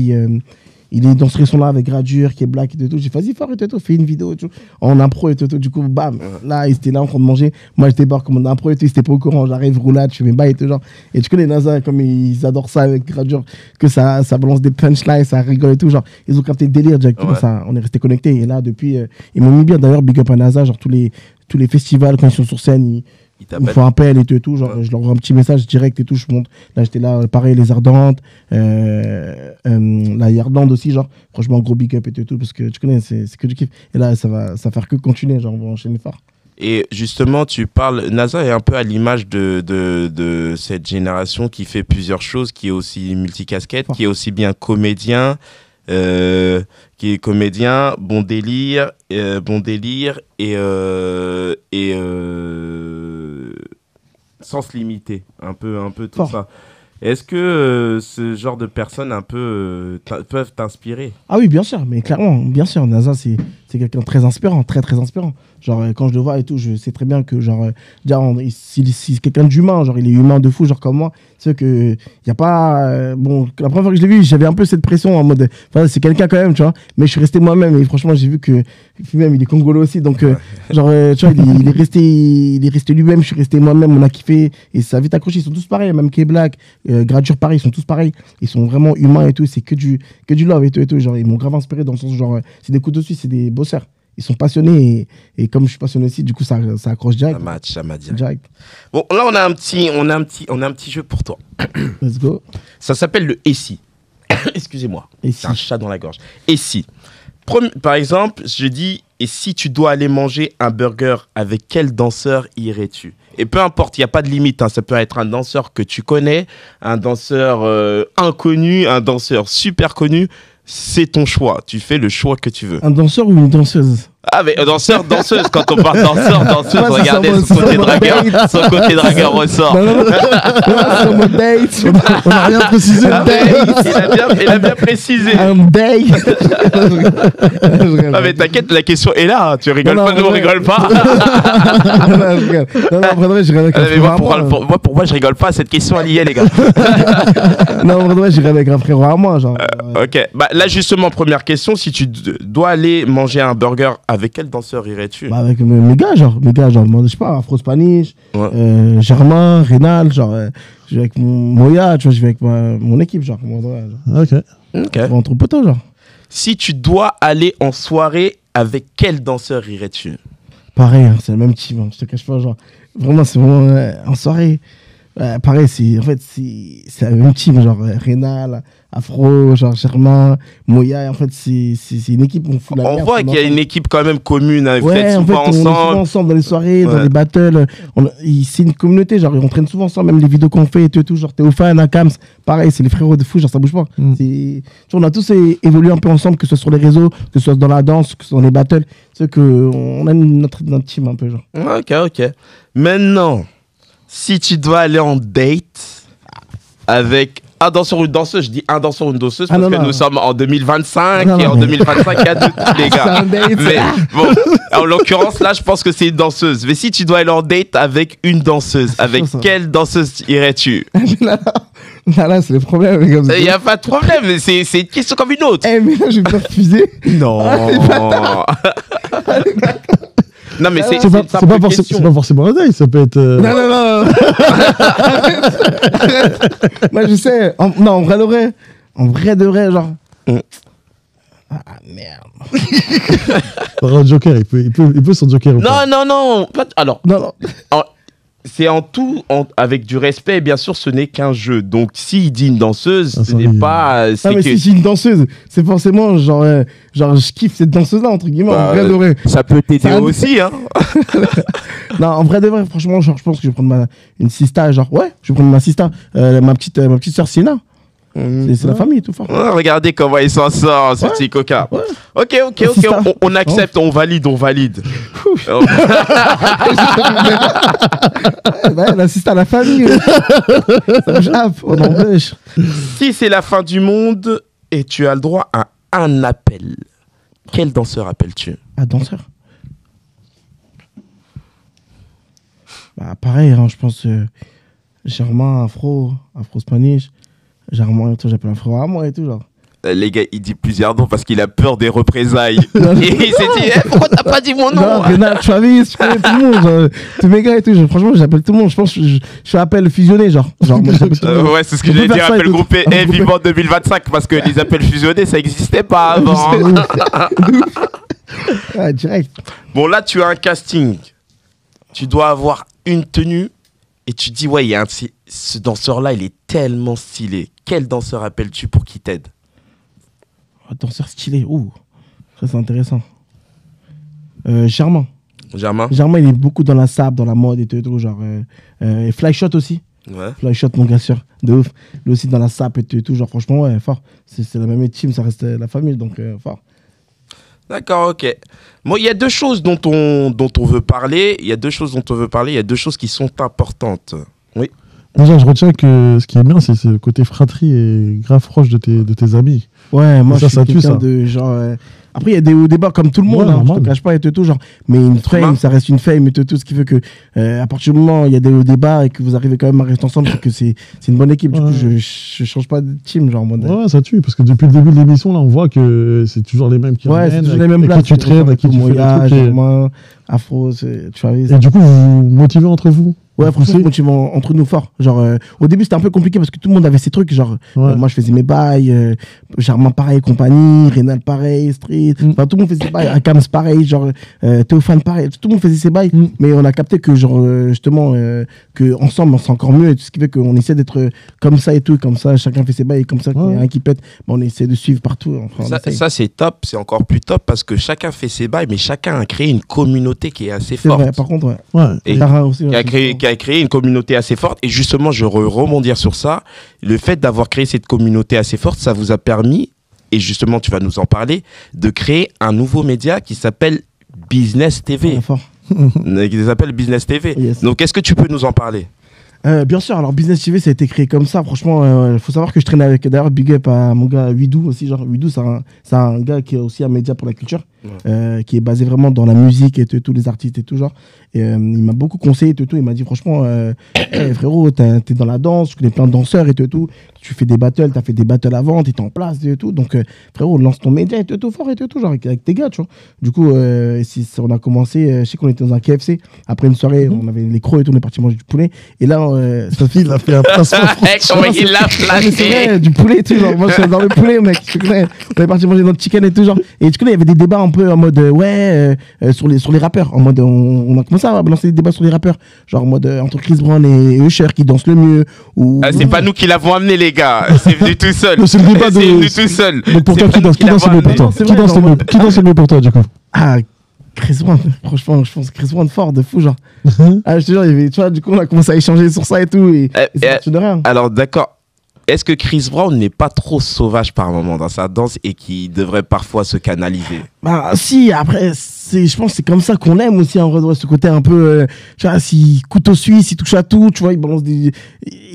il est dans ce son-là avec Gradure, qui est black et tout. J'ai fait, vas-y, fort et tout, fais une vidéo et tout. En impro et tout. Du coup, bam, là, il était là en train de manger. Moi, j'étais barre comme en impro et tout. Il était pas au courant. J'arrive, roulade, je fais mes bails et tout. Genre. Et tu connais NASA, comme ils adorent ça avec Gradure, que ça balance des punchlines, ça rigole et tout. Genre, ils ont capté le délire directement. Ça, on est resté connectés. Et là, depuis, ils m'ont mis bien. D'ailleurs, big up à NASA, genre, tous les festivals, quand ils sont sur scène, ils me font appel et tout, genre je leur envoie un petit message direct et tout, je monte. Là j'étais là, pareil, les Ardentes, la Yardande aussi, genre franchement gros big up et tout, parce que tu connais, c'est que du kiff. Et là ça va faire que continuer, genre on va enchaîner fort. Et justement, tu parles, NASA est un peu à l'image de cette génération qui fait plusieurs choses, qui est aussi multicasquette, qui est aussi bien comédien, bon délire et sens limité, un peu tout ça. Est-ce que ce genre de personnes un peu peuvent t'inspirer? Ah oui, bien sûr, mais clairement, bien sûr, NASA c'est quelqu'un de très inspirant, très très inspirant. Genre quand je le vois et tout, je sais très bien que genre si c'est quelqu'un d'humain, genre il est humain de fou, genre comme moi. C'est que y a pas bon, la première fois que je l'ai vu, j'avais un peu cette pression en mode c'est quelqu'un quand même, tu vois, mais je suis resté moi-même et franchement, j'ai vu que même il est congolais aussi, donc genre tu vois, il est resté lui-même, je suis resté moi-même, on a kiffé et ça a vite accroché. Ils sont tous pareils, même K-Black, Gradure pareil, ils sont tous pareils, ils sont vraiment humains et tout, c'est que du love et tout, genre ils m'ont grave inspiré dans le sens genre c'est des couteaux suisses, c'est des bosseurs. Ils sont passionnés et comme je suis passionné aussi, du coup ça accroche direct. Ça m'a direct. Bon, là on a un petit jeu pour toi. Let's go. Ça s'appelle le Essi. Excusez-moi. C'est un chat dans la gorge. Essi. Par exemple, je dis, et si tu dois aller manger un burger, avec quel danseur irais-tu? Et peu importe, il n'y a pas de limite. Hein. Ça peut être un danseur que tu connais, un danseur inconnu, un danseur super connu. C'est ton choix. Tu fais le choix que tu veux. Un danseur ou une danseuse? Ah, mais danseur, danseuse. Quand on parle danseur, danseuse, regardez, son côté dragueur ressort. C'est mon date. On n'a rien précisé. Il a bien précisé. Un date. Ah, mais t'inquiète, la question est là. Hein. Tu rigoles pas, nous on rigole pas. Non, après, je rigole avec un frérot. Pourquoi je rigole pas? Cette question, elle y est, les gars. Non, après, j'irai avec un frérot à moi. Genre. Ok. Bah, là, justement, première question. Si tu dois aller manger un burger, avec quel danseur irais-tu? Bah avec mes gars, genre, je sais pas, Afro Spanish, Germain, Rénal, genre, je vais avec mon Moya, tu vois, je vais avec mon équipe, genre. Ok. Entre potos, genre. Si tu dois aller en soirée, avec quel danseur irais-tu? Pareil, hein, c'est le même team, hein, je te cache pas, genre. Vraiment, c'est vraiment en soirée. Pareil, c'est la même team, genre Rénal, Afro, genre Germain, Moya. En fait, c'est une équipe. On voit qu'il y a une équipe quand même commune. Hein, vous êtes souvent on est souvent ensemble dans les soirées, dans les battles. C'est une communauté, genre on traîne souvent ensemble, même les vidéos qu'on fait et tout. Genre Théophane, Akams, pareil, c'est les frérots de fou, genre ça bouge pas. On a tous évolué un peu ensemble, que ce soit sur les réseaux, que ce soit dans la danse, que ce soit dans les battles. C'est qu'on a notre team un peu, genre. Ok. Maintenant, si tu dois aller en date avec un danseur ou une danseuse, je dis un danseur ou une danseuse parce que nous sommes en 2025 et en 2025 il y a de tous les gars. Mais bon, en l'occurrence là, je pense que c'est une danseuse. Mais si tu dois aller en date avec une danseuse, avec quelle danseuse irais-tu? Là, c'est le problème. Il n'y a pas de problème, mais c'est une question comme une autre. Mais là, je vais me faire refuser. Non. Non, mais c'est pas forcément un date, ça peut être. Non. Moi, je sais. En vrai de vrai, genre. Ah merde. Un joker, il peut son joker. Non. Alors. Non. C'est en tout, avec du respect, bien sûr, ce n'est qu'un jeu. Donc, s'il dit une danseuse, ce n'est pas. Mais si c'est une danseuse, c'est forcément genre, je kiffe cette danseuse-là, entre guillemets, en vrai de vrai. Ça peut t'aider aussi, hein. Non, en vrai de vrai, franchement, genre, je pense que je vais prendre une sista, genre, ouais, je vais prendre ma sista, ma petite sœur Siena. C'est la famille, tout fort. Regardez comment il s'en sort, ce petit coca. Ouais. Ok, on accepte, on valide. La sista, la famille. Ça me jappe, on empêche. Si c'est la fin du monde et tu as le droit à un appel, quel danseur appelles-tu? Un danseur? Pareil, hein, je pense Germain, Afro Spanish. Germain et tout, j'appelle Afro à moi et tout, genre. Les gars, il dit plusieurs noms parce qu'il a peur des représailles. Et il s'est dit, pourquoi t'as pas dit mon nom? Non, Renal, Travis, je connais tout le monde, genre, tous mes gars et tout. Franchement, j'appelle tout le monde. Je pense que je suis appel fusionné, genre. Moi, ouais, c'est ce que j'allais dire, appel groupé et vivant 2025 parce que les appels fusionnés, ça n'existait pas avant. Direct. Bon, là, tu as un casting. Tu dois avoir une tenue et tu dis, ouais, ce danseur-là, il est tellement stylé. Quel danseur appelles-tu pour qu'il t'aide? Danseur stylé, ça c'est intéressant. Germain, il est beaucoup dans la sable, dans la mode et tout, genre. Et Flyshot aussi. Ouais. Flyshot, mon gars sûr, de ouf. Lui aussi dans la sable et tout, genre franchement, ouais, fort. C'est la même team, ça reste la famille, donc fort. D'accord, ok. Bon, il y a deux choses dont on veut parler. Il y a deux choses qui sont importantes. Oui. Déjà, je retiens que ce qui est bien, c'est ce côté fratrie et grave proche de tes amis. Ouais, moi, je suis quelqu'un de genre... Après, il y a des hauts débats comme tout le monde, je te cache pas et tout, genre. Mais une fame, ça reste une fame et tout, ce qui fait que à partir du moment où il y a des hauts débats et que vous arrivez quand même à rester ensemble, c'est que c'est une bonne équipe. Du coup, je change pas de team, genre. Ouais, ça tue, parce que depuis le début de l'émission, là, on voit que c'est toujours les mêmes qui reviennent. Ouais, c'est toujours les mêmes blagues. Qui tu traînes, à qui tu fais des trucs. Afro, tu vois. Et du coup, vous vous motivez entre vous? Ouais, franchement, motivant entre nous fort. Genre, au début, c'était un peu compliqué parce que tout le monde avait ses trucs. Genre, moi, je faisais mes bails, Germain pareil, compagnie, Rénal pareil, Street. Enfin, tout le monde faisait ses bails. Akams pareil, genre, Théophane pareil. Tout le monde faisait ses bails. Mais on a capté que, genre, justement, que ensemble, on sait encore mieux. Et tout ce qui fait qu'on essaie d'être comme ça et tout. Comme ça, chacun fait ses bails. Et comme ça, quand il y a un qui pète, on essaie de suivre partout. Enfin, ça c'est top. C'est encore plus top parce que chacun fait ses bails, mais chacun a créé une communauté qui est assez forte. C'est vrai, par contre, Et qui a créé une communauté assez forte. Et justement, je rebondir sur ça. Le fait d'avoir créé cette communauté assez forte, ça vous a permis, et justement, tu vas nous en parler, de créer un nouveau média qui s'appelle Business TV. Qui s'appelle Business TV. Yes. Donc, est-ce que tu peux nous en parler? Bien sûr, alors Business TV, ça a été créé comme ça. Franchement, il faut savoir que je traîne avec, d'ailleurs, big up à mon gars Widou aussi. Genre, Widou, c'est un gars qui est aussi un média pour la culture, qui est basé vraiment dans la musique et tous les artistes et tout, genre. Et il m'a beaucoup conseillé et tout. Il m'a dit, franchement, hey, frérot, t'es dans la danse, tu connais plein de danseurs et tout. Tu fais des battles, t'as fait des battles avant, t'es en place et tout. Donc, frérot, lance ton média et tout, fort et tout, genre, avec tes gars, tu vois. Du coup, on a commencé, je sais qu'on était dans un KFC. Après une soirée, on avait les crocs et tout, on est parti manger du poulet. Et là, Sophie, il a fait un placement. Comment il l'a placé? C'est vrai, du poulet et tout. Genre, moi, je suis dans le poulet, mec. On est parti manger notre chicken et tout, genre. Et tu connais, il y avait des débats un peu en mode sur les rappeurs, en mode on a commencé à balancer des débats sur les rappeurs, genre en mode entre Chris Brown et Usher qui dansent le mieux. Ou... c'est pas nous qui l'avons amené, les gars. C'est venu tout seul. C'est le débat c'est venu tout seul. Mais pour toi, qui danse le mieux pour toi? Qui danse le mieux pour toi, du coup? Ah, Chris Brown, franchement, je pense Chris Brown fort, de fou, genre. Ah, je te jure, tu vois, du coup, on a commencé à échanger sur ça et tout, et c'est parti de rien. Alors, d'accord. Est-ce que Chris Brown n'est pas trop sauvage par moment dans sa danse et qui devrait parfois se canaliser? Bah si, après, je pense que c'est comme ça qu'on aime aussi, en vrai, ce côté un peu, tu vois, s'il couteau suisse, il touche à tout, tu vois, il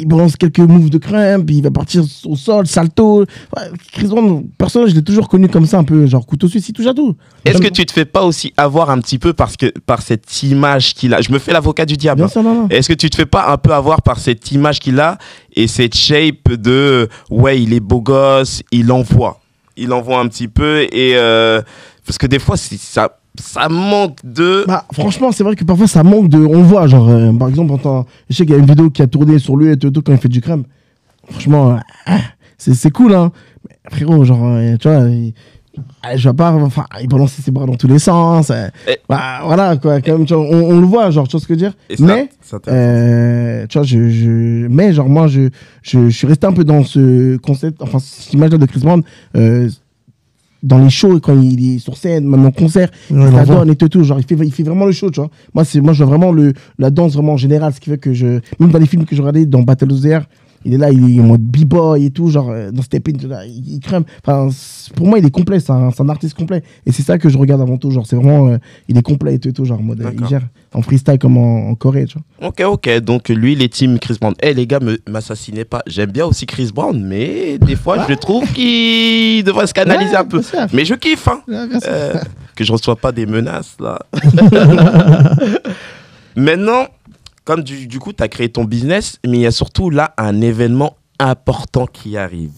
balance quelques moves de crème, puis il va partir au sol, salto. Ouais, Chris Brown, personnellement, je l'ai toujours connu comme ça, un peu, genre couteau suisse, il touche à tout. Est-ce que tu te fais pas aussi avoir un petit peu par cette image qu'il a? Je me fais l'avocat du diable. Bien sûr, non. Est-ce que tu te fais pas un peu avoir par cette image qu'il a et cette shape de ouais, il est beau gosse, il envoie un petit peu et parce que des fois ça manque de... Bah, franchement, c'est vrai que parfois ça manque de... On voit, genre, par exemple, je sais qu'il y a une vidéo qui a tourné sur lui et tout quand il fait du crème. Franchement, c'est cool, hein. Mais frérot, genre, tu vois, je vois pas... Enfin, il balance ses bras dans tous les sens. Bah, voilà, quoi, quand même, tu vois, on le voit, genre, tu vois ce que je veux dire. Mais, tu vois, mais, genre, moi, je suis resté un peu dans ce concept, enfin, cette image-là de Chris Brown, dans les shows, quand il est sur scène, même en concert, il donne et tout, genre il fait vraiment le show, tu vois. Moi je vois vraiment la danse vraiment en général, ce qui fait que même dans les films que je regardais, dans Battle of the Air, il est là, il est en mode b-boy et tout, genre dans Step In, là, il crème. Enfin, pour moi, il est complet, c'est un artiste complet. Et c'est ça que je regarde avant tout, genre c'est vraiment, il est complet et tout, genre en mode, il gère en freestyle comme en Corée, tu vois. Ok, donc lui, les teams Chris Brown. Les gars, m'assassinez pas. J'aime bien aussi Chris Brown, mais des fois, je trouve qu'il devrait se canaliser un peu. Mais je kiffe, hein. Que je reçois pas des menaces, là. Maintenant, comme du coup, tu as créé ton business, mais il y a surtout là un événement important qui arrive.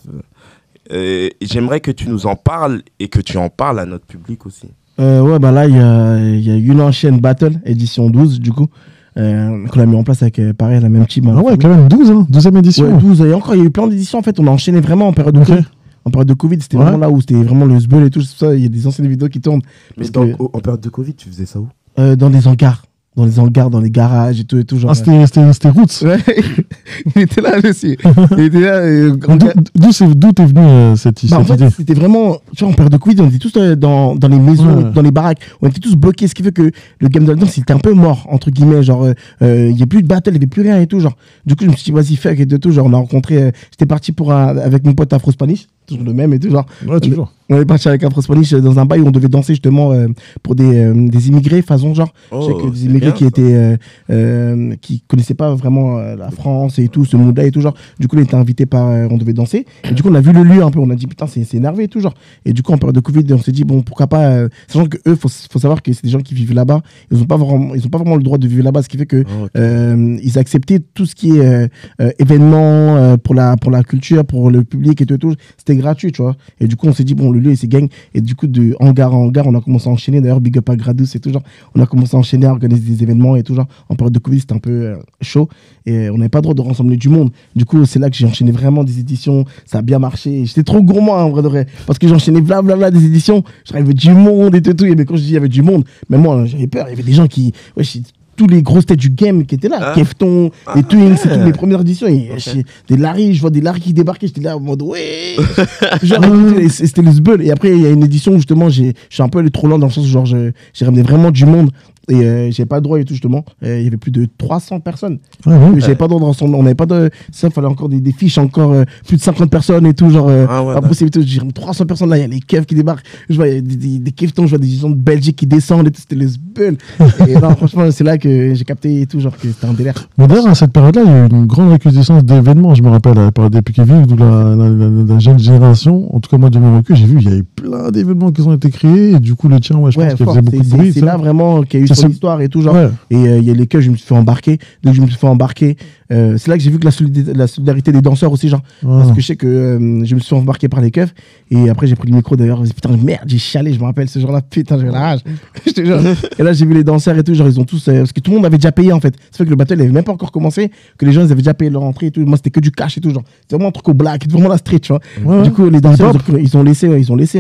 J'aimerais que tu nous en parles et que tu en parles à notre public aussi. Ouais, bah là, il y a une ancienne Battle, édition 12, du coup, qu'on a mis en place avec, pareil, la même team. Ah ouais, quand même 12, hein, 12e édition. Ouais, 12, et encore, il y a eu plein d'éditions, en fait, on a enchaîné vraiment en période de Covid. En période de Covid, c'était vraiment là où c'était vraiment le sbeul et tout ça. Il y a des anciennes vidéos qui tournent. Mais en période de Covid, tu faisais ça où? Dans des hangars. Dans les hangars, dans les garages et tout. Genre, c'était Roots. Ouais. Il était là aussi. Il était là. D'où t'es venu cette idée? En fait, c'était vraiment... Tu vois, en période de Covid, on était tous dans les maisons, dans les baraques. On était tous bloqués, ce qui fait que le game de la danse, il était un peu mort, entre guillemets. Genre, il n'y a plus de battle, il n'y avait plus rien et tout. Genre, du coup, je me suis dit, vas-y, fuck et tout. Genre, on a rencontré... J'étais parti avec mon pote Afro Spanish. Toujours le même et tout, genre. Ouais, toujours. On est parti avec Afro Spanish dans un bail où on devait danser justement pour des immigrés, façon genre. Je sais que des immigrés qui connaissaient pas vraiment la France et tout, ce monde-là et tout, genre. Du coup, on était invités on devait danser. Et du coup, on a vu le lieu un peu, on a dit, putain, c'est énervé et tout, genre. Et du coup, en période de Covid, on s'est dit, bon, pourquoi pas, sachant que eux, faut savoir que c'est des gens qui vivent là-bas, ils ont pas vraiment le droit de vivre là-bas, ce qui fait que ils acceptaient tout ce qui est événement pour la culture, pour le public et tout, c'était gratuit, tu vois. Et du coup, on s'est dit, bon, le lieu, c'est gang. Et du coup, de hangar à hangar, on a commencé à enchaîner. D'ailleurs, big up à Gradus et tout, genre. On a commencé à enchaîner, à organiser des événements et tout, genre. En période de Covid, c'était un peu chaud. Et on n'avait pas le droit de rassembler du monde. Du coup, c'est là que j'ai enchaîné vraiment des éditions. Ça a bien marché. J'étais trop gourmand, en vrai de vrai. Parce que j'enchaînais blablabla des éditions. J'arrivais du monde et tout. Mais quand je dis il y avait du monde, même moi, j'avais peur. Il y avait des gens qui. Ouais, tous les grosses têtes du game qui étaient là, Kefton, les Twins, c'est toutes les premières éditions. Et des Larry, je vois des Larry qui débarquaient, j'étais là en mode ouais. Genre, c'était le sbeul. Et après, il y a une édition où justement, je suis un peu allé trop loin dans le sens où genre, j'ai ramené vraiment du monde. Et j'avais pas le droit et tout justement. Il y avait plus de 300 personnes. J'avais pas le droit de rassembler. On n'avait pas de. Ça, il fallait encore des fiches, encore plus de 50 personnes et tout. Genre, après, j'ai 300 personnes là. Il y a les keufs qui débarquent. Je vois des keftons, je vois des gens de Belgique qui descendent et tout. C'était le sbeul. Et non, franchement, c'est là que j'ai capté et tout. Genre, que c'était un délire. Mais d'ailleurs, à cette période-là, il y a eu une grande recrudescence d'événements. Je me rappelle, à la période des Piquet-Vives, d'où la jeune génération, en tout cas, moi, de mon recul, j'ai vu, il y a eu plein d'événements qui ont été créés. Et du coup, le tien, je pense qu'il faisait beaucoup de bruit. C'est là vraiment qu'il y a eu son histoire et tout, genre. Et il y a les keufs, je me suis fait embarquer. Donc, je me suis fait embarquer. c'est là que j'ai vu que la solidarité des danseurs aussi, genre. Voilà. Parce que je sais que je me suis embarqué par les keufs. Et après, j'ai pris le micro d'ailleurs. Putain, merde, j'ai chialé. Je me rappelle ce jour-là. Putain, j'avais la rage. Je te jure. Et là, j'ai vu les danseurs et tout. Genre, ils ont tous. Parce que tout le monde avait déjà payé en fait. Ça fait que le battle n'avait même pas encore commencé. Que les gens, ils avaient déjà payé leur entrée et tout. Moi, c'était que du cash et tout. Genre, c'est vraiment un truc au black. Vraiment la street, tu vois. Ouais. Du coup, les danseurs, ils ont laissé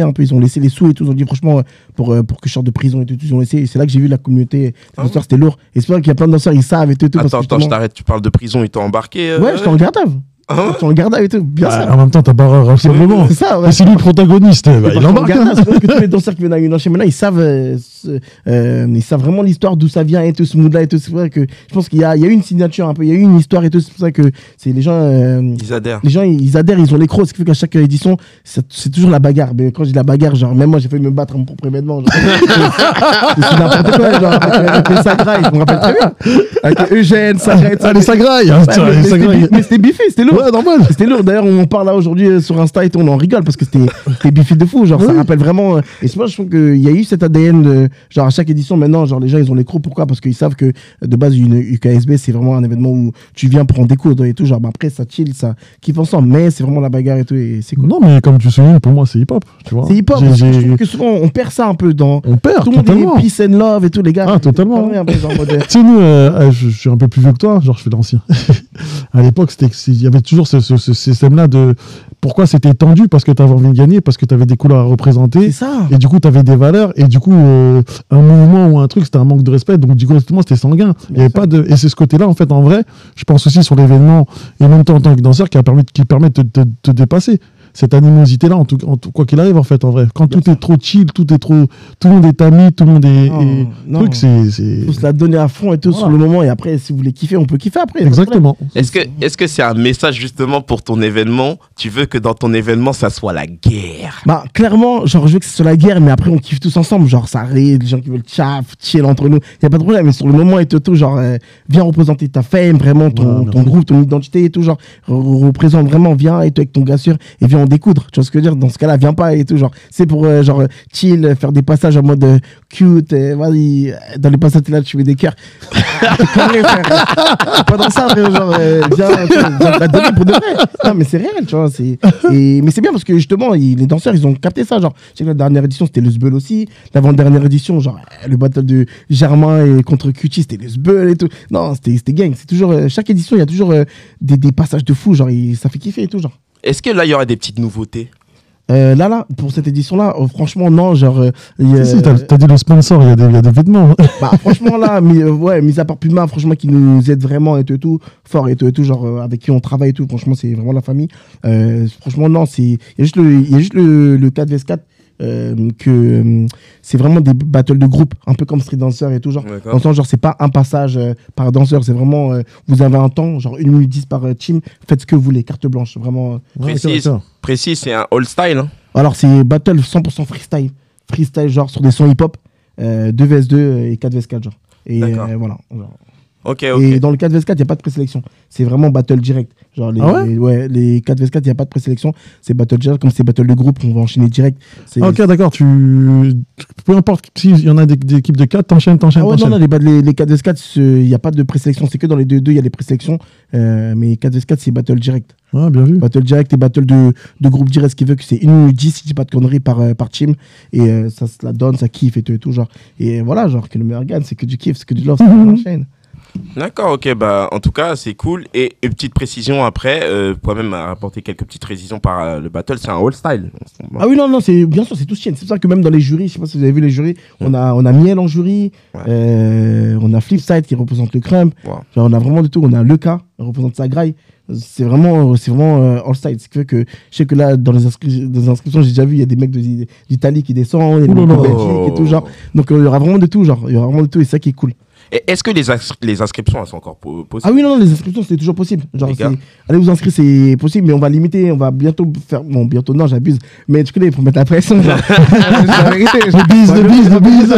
un peu. Ils ont laissé les sous et tout. Ils ont dit, franchement, pour que je sorte de prison et tout. Ils ont laissé. Et c'est là que j'ai vu la communauté. Les danseurs, c'était lourd. Et c'est pour ça qu'il y a plein de danseurs, ils savent et tout. Attends, je t'arrête. Tu parles de prison, ils t'ont embarqué Ouais, j'étais en garde à vue. J'étais en garde à vue et tout. Bien Ouais, sûr. en même temps, t'as pas rassemblement. C'est ça, ouais. Et c'est lui le protagoniste. Bah, il embarque. C'est parce que tous les danseurs qui viennent à une enchaîne maintenant, ils savent vraiment l'histoire d'où ça vient et tout ce mood-là et tout. C'est vrai que je pense qu'il y a eu une signature un peu, il y a eu une histoire et tout. C'est pour ça que c'est les gens. Ils adhèrent. Les gens, ils adhèrent, ils ont les crocs. Ce qui fait qu'à chaque édition, c'est toujours la bagarre. Mais quand je dis la bagarre, genre, même moi, j'ai failli me battre à mon propre événement. Genre, c'est n'importe quoi, genre, avec les Sagrailles, je me rappelle très bien. Avec Eugène, Sagrailles. Ah, les Sagrailles. Mais c'était biffé, c'était lourd. Ouais, normal. C'était lourd. D'ailleurs, on parle là aujourd'hui sur Insta et tout, on en rigole parce que c'était biffé de fou. Genre, ça rappelle vraiment. Et c'est moi, je trouve qu'il y a eu cet ADN de, genre, à chaque édition maintenant, genre, les gens, ils ont les crocs. Pourquoi? Parce qu'ils savent que de base, une UKSB, c'est vraiment un événement où tu viens pour en découdre et tout. Genre, bah, après, ça chill, ça kiffe ensemble. Mais c'est vraiment la bagarre et tout. Et c'est cool. Non, mais comme tu soulignes, pour moi, c'est hip-hop. Tu vois. C'est hip-hop. Je trouve que souvent, on perd ça un peu dans. On perd Tout le monde totalement. est peace and love et tout, les gars. Ah, totalement. Un peu, genre, en mode, Tu sais, nous, je suis un peu plus vieux que toi, genre je fais l'ancien. À l'époque, il y avait toujours ce système-là de pourquoi c'était tendu, parce que tu avais envie de gagner, parce que tu avais des couleurs à représenter. C'est ça. Et du coup, tu avais des valeurs. Et du coup, un mouvement ou un truc, c'était un manque de respect. Donc, du coup, c'était sanguin. Il y avait pas de... Et c'est ce côté-là, en fait, en vrai, je pense aussi sur l'événement, et même toi en tant que danseur, qui permet de te dépasser. Cette animosité-là, quoi qu'il arrive, en fait, en vrai. Quand tout est trop chill, tout le monde est ami, tout le monde est... truc, c'est... Faut se la donner à fond et tout sur le moment. Et après, si vous voulez kiffer, on peut kiffer après. Exactement. Est-ce que c'est un message justement pour ton événement? Tu veux que dans ton événement, ça soit la guerre? Bah, clairement, genre, je veux que ce soit la guerre, mais après, on kiffe tous ensemble. Genre, ça arrive, les gens qui veulent chill entre nous. Y a pas de problème. Mais sur le moment et tout, genre, viens représenter ta fame, vraiment, ton groupe, ton identité et tout. Genre, représente vraiment, viens et tout avec ton gars sûr et viens en découdre. Tu vois ce que je veux dire? Dans ce cas-là, viens pas et tout. Genre, c'est pour, genre, chill, faire des passages en mode cute. Vas-y, dans les passages, là, tu mets des cœurs. Pas dans ça, frère. Genre, viens la donner pour de vrai. Non, mais c'est réel, tu vois. Mais c'est bien parce que justement, les danseurs, ils ont capté ça. Genre, je sais que la dernière édition, c'était le Sbeul aussi. L'avant-dernière édition, genre, le battle de Germain et contre Cutie, c'était le Sbeul et tout. Non, c'était gang. C'est toujours, chaque édition, il y a toujours des passages de fou. Genre, ça fait kiffer et tout, genre. Est-ce que là, il y aura des petites nouveautés? Là, pour cette édition-là, franchement, non, genre... Si, t'as dit le sponsor, il y a des vêtements. Bah, franchement, là, mis à part Puma, franchement, qui nous aide vraiment et tout, fort et tout, genre, avec qui on travaille et tout, franchement, c'est vraiment la famille. Franchement, non, il y a juste le 4vs4, que c'est vraiment des battles de groupe, un peu comme Street Dancer et tout, genre. Dans le sens, genre, c'est pas un passage par danseur, c'est vraiment, vous avez un temps, genre 1 minute 10 par team, faites ce que vous voulez, carte blanche, vraiment. Précis, c'est un all style. Hein. Alors, c'est battle 100% freestyle. Freestyle, genre, sur des sons hip-hop, 2vs2 et 4vs4, genre. Et voilà. Genre. Ok. Et dans le 4vs4, il n'y a pas de présélection. C'est vraiment battle direct. Genre les 4vs4, il n'y a pas de présélection. C'est battle direct. Comme c'est battle de groupe, on va enchaîner direct. Ok, d'accord. Peu importe s'il y en a des équipes de 4, t'enchaînes. Non, les 4vs4, il n'y a pas de présélection. C'est que dans les 2-2, il y a des présélections. Mais 4vs4, c'est battle direct. Ah, bien vu. Battle direct et battle de groupe direct, ce qui veut que c'est 1 minute 10, si je dis pas de conneries, par team. Et ça se la donne, ça kiffe et tout, genre. Et voilà, genre, que le meilleur gagne, c'est que du kiff, c'est que du love, ça enchaîne. D'accord, ok, bah en tout cas c'est cool. Et une petite précision après, pour même apporter quelques petites précisions par le battle, c'est un all style. Ah oui, non, c'est bien sûr, c'est tout chienne. C'est pour ça que même dans les jurys, je sais pas si vous avez vu les jurys, on a Miel en jury, on a Flipside qui représente le Crump, genre, on a vraiment de tout, on a Leka, qui représente Sagraille. C'est vraiment all style. Ce qui fait que je sais que là, dans les inscriptions, j'ai déjà vu, il y a des mecs d'Italie qui descendent, il y a des mecs de Belgique et tout, genre. Donc il y aura vraiment de tout, genre. Il y aura vraiment de tout et c'est ça qui est cool. Et est-ce que les inscriptions, elles sont encore possibles? Ah oui, non, les inscriptions, c'est toujours possible. Genre, allez vous inscrire, c'est possible, mais on va limiter, on va bientôt faire... Bon, bientôt, non, j'abuse. Mais tu connais, pour mettre la pression, genre. C'est la vérité. Le bise.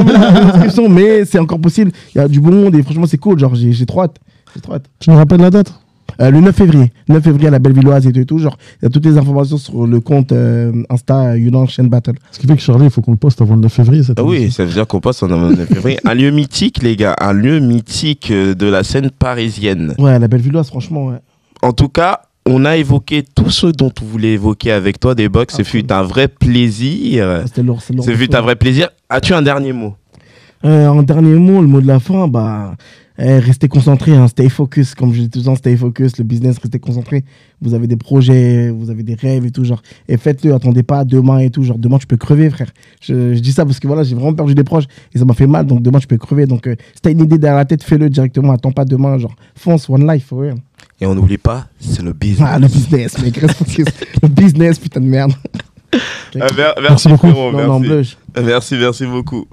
Mais c'est encore possible. Il y a du bon monde et franchement, c'est cool. Genre, j'ai trop hâte. Tu me rappelles la date? Le 9 février. 9 février à la Bellevilloise et tout. Genre, il y a toutes les informations sur le compte Insta Yunan Chain Battle. Ce qui fait que Charlie, il faut qu'on le poste avant le 9 février. Cette Oui, émission. ça veut dire qu'on passe en 9 février. Un lieu mythique, les gars. Un lieu mythique de la scène parisienne. Ouais, la Bellevilloise, franchement, ouais. En tout cas, on a évoqué tout ce dont on voulait évoquer avec toi, Deboc. Ce fut un vrai plaisir. C'était lourd. Ce fut un vrai plaisir. As-tu un dernier mot? En dernier mot, le mot de la fin, bah, restez concentrés, hein, stay focus, comme je dis tout le temps, stay focus, le business, restez concentrés. Vous avez des projets, vous avez des rêves et tout, genre, et faites-le, attendez pas demain et tout, genre, demain tu peux crever, frère. Je dis ça parce que voilà, j'ai vraiment perdu des proches et ça m'a fait mal, donc demain tu peux crever. Donc, si t'as une idée derrière la tête, fais-le directement, attends pas demain, genre, fonce, one life, for real. Et on n'oublie pas, c'est le business. Ah, le business, mec, reste focus. Le business, putain de merde. Merci beaucoup. Frérot, Non, non, merci beaucoup.